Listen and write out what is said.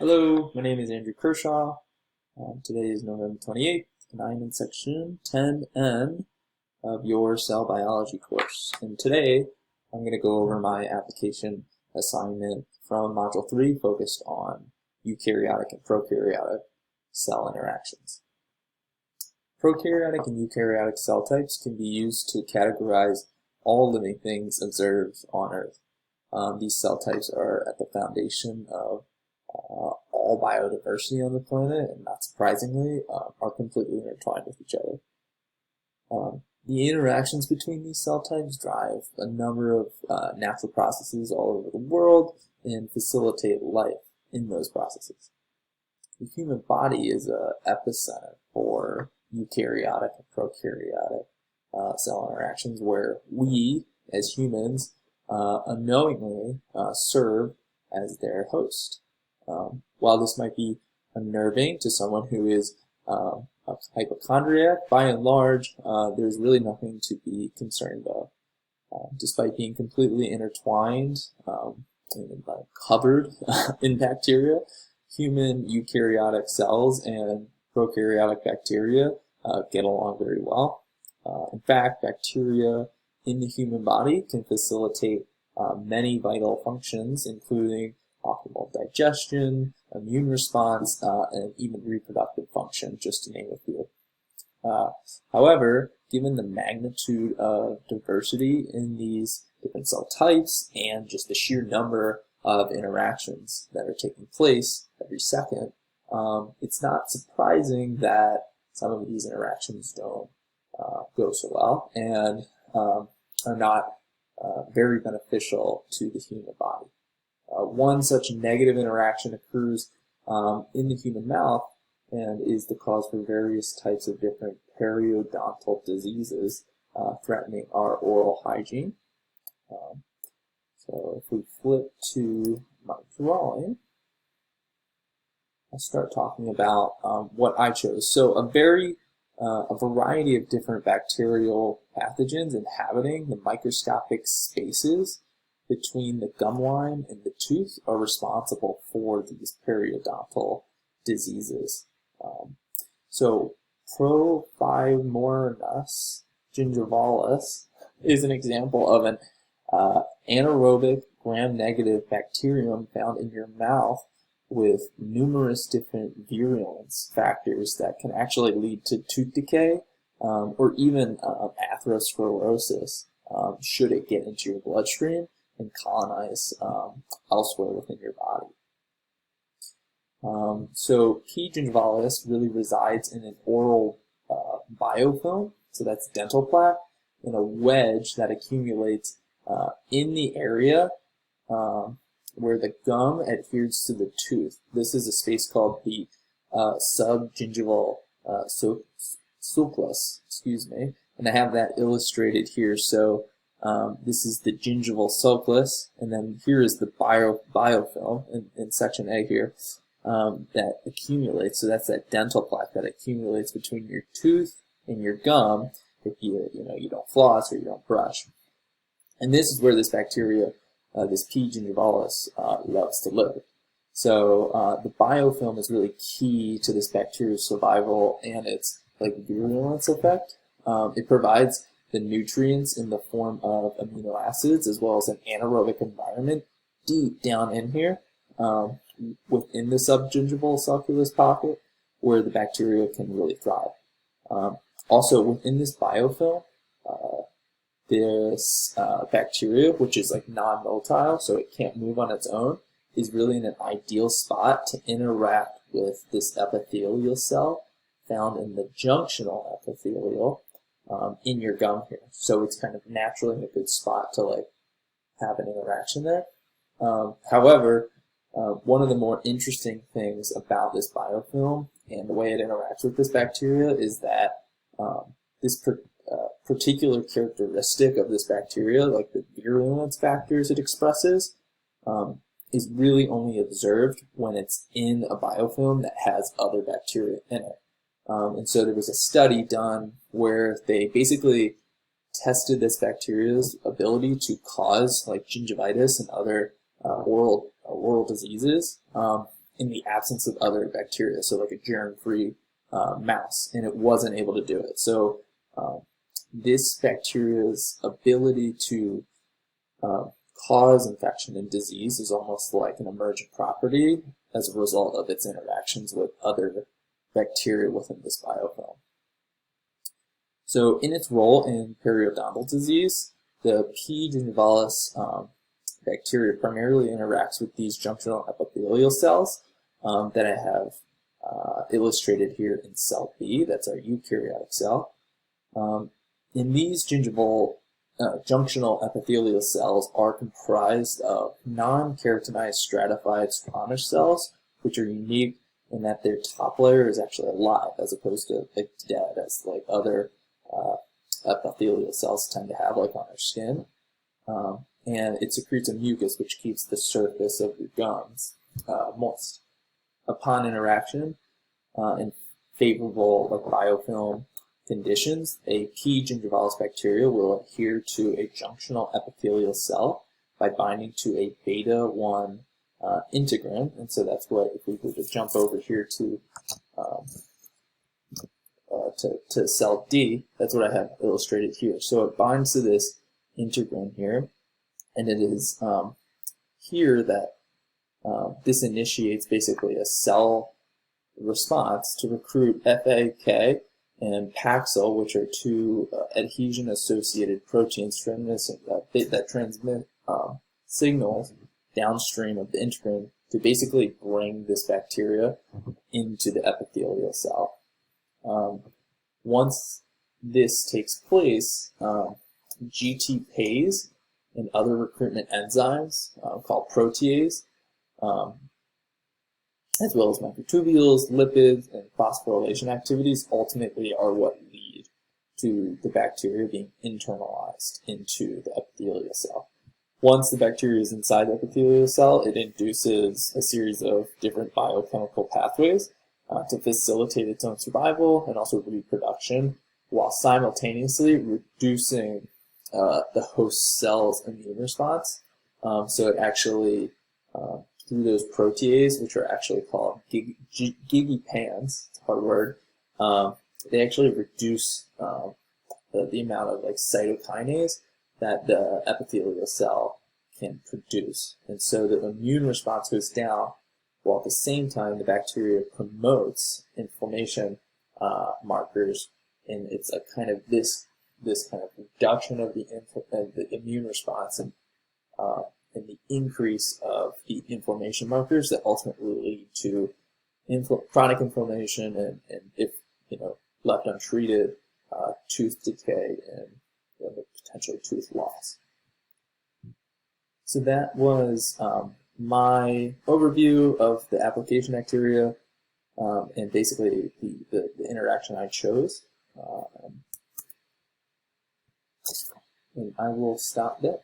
Hello, my name is Andrew Kershaw. Today is November 28th, and I'm in section 10N of your cell biology course. And today, I'm going to go over my application assignment from Module 3 focused on eukaryotic and prokaryotic cell interactions. Prokaryotic and eukaryotic cell types can be used to categorize all living things observed on Earth. These cell types are at the foundation of all biodiversity on the planet, and not surprisingly, are completely intertwined with each other. The interactions between these cell types drive a number of natural processes all over the world and facilitate life in those processes. The human body is an epicenter for eukaryotic and prokaryotic cell interactions where we, as humans, unknowingly serve as their host. While this might be unnerving to someone who is a hypochondriac, by and large, there's really nothing to be concerned of. Despite being completely intertwined and covered in bacteria, human eukaryotic cells and prokaryotic bacteria get along very well. In fact, bacteria in the human body can facilitate many vital functions, including optimal digestion, immune response, and even reproductive function, just to name a few. However, given the magnitude of diversity in these different cell types and just the sheer number of interactions that are taking place every second, it's not surprising that some of these interactions don't go so well and are not very beneficial to the human body. One such negative interaction occurs in the human mouth and is the cause for various types of different periodontal diseases threatening our oral hygiene. So if we flip to my drawing, I'll start talking about what I chose. So a variety of different bacterial pathogens inhabiting the microscopic spaces between the gum line and the tooth are responsible for these periodontal diseases. So Prophymonas gingivalis is an example of an anaerobic gram-negative bacterium found in your mouth with numerous different virulence factors that can actually lead to tooth decay or even atherosclerosis should it get into your bloodstream and colonize elsewhere within your body. So P. gingivalis really resides in an oral biofilm, so that's dental plaque, in a wedge that accumulates in the area where the gum adheres to the tooth. This is a space called the subgingival sulcus, and I have that illustrated here. So this is the gingival sulcus, and then here is the biofilm in section A here that accumulates. So that's that dental plaque that accumulates between your tooth and your gum if you don't floss or you don't brush. And this is where this bacteria, this P. gingivalis, loves to live. So the biofilm is really key to this bacteria's survival and its virulence effect. It provides the nutrients in the form of amino acids as well as an anaerobic environment deep down in here within the subgingival sulcus pocket where the bacteria can really thrive. Also within this biofilm, this bacteria, which is non-motile, so it can't move on its own, is really in an ideal spot to interact with this epithelial cell found in the junctional epithelial in your gum here. So it's kind of naturally in a good spot to have an interaction there. However, one of the more interesting things about this biofilm and the way it interacts with this bacteria is that this particular characteristic of this bacteria, like the virulence factors it expresses, is really only observed when it's in a biofilm that has other bacteria in it. And so there was a study done where they basically tested this bacteria's ability to cause gingivitis and other oral diseases in the absence of other bacteria, so like a germ-free mouse, and it wasn't able to do it. So this bacteria's ability to cause infection and disease is almost like an emergent property as a result of its interactions with other bacteria within this biofilm. So in its role in periodontal disease, the P. gingivalis bacteria primarily interacts with these junctional epithelial cells that I have illustrated here in cell B. That's our eukaryotic cell. In these gingival junctional epithelial cells are comprised of non-keratinized stratified Swanich cells, which are unique in that their top layer is actually alive as opposed to like dead, as like other epithelial cells tend to have, like on our skin. And it secretes a mucus which keeps the surface of your gums moist. Upon interaction in favorable like biofilm conditions, a P. gingivalis bacteria will adhere to a junctional epithelial cell by binding to a beta-1 integrin. And so that's what, if we were to jump over here to cell D, that's what I have illustrated here. So it binds to this integrin here, and it is here that this initiates basically a cell response to recruit FAK and Paxil, which are two adhesion-associated proteins that transmit signals downstream of the integrin to basically bring this bacteria into the epithelial cell. Once this takes place, GTPase and other recruitment enzymes called protease, as well as microtubules, lipids, and phosphorylation activities ultimately are what lead to the bacteria being internalized into the epithelial cell. Once the bacteria is inside the epithelial cell, it induces a series of different biochemical pathways to facilitate its own survival and also reproduction, while simultaneously reducing the host cell's immune response. So it actually, through those proteases, which are actually called gigipans, it's a hard word, they actually reduce the amount of like cytokinase that the epithelial cell can produce. And so the immune response goes down, while at the same time the bacteria promotes inflammation markers, and it's a kind of this kind of reduction of the immune response and the increase of the inflammation markers that ultimately lead to chronic inflammation and if left untreated, tooth decay and potentially tooth loss. So that was my overview of the application bacteria and basically the interaction I chose. And I will stop there.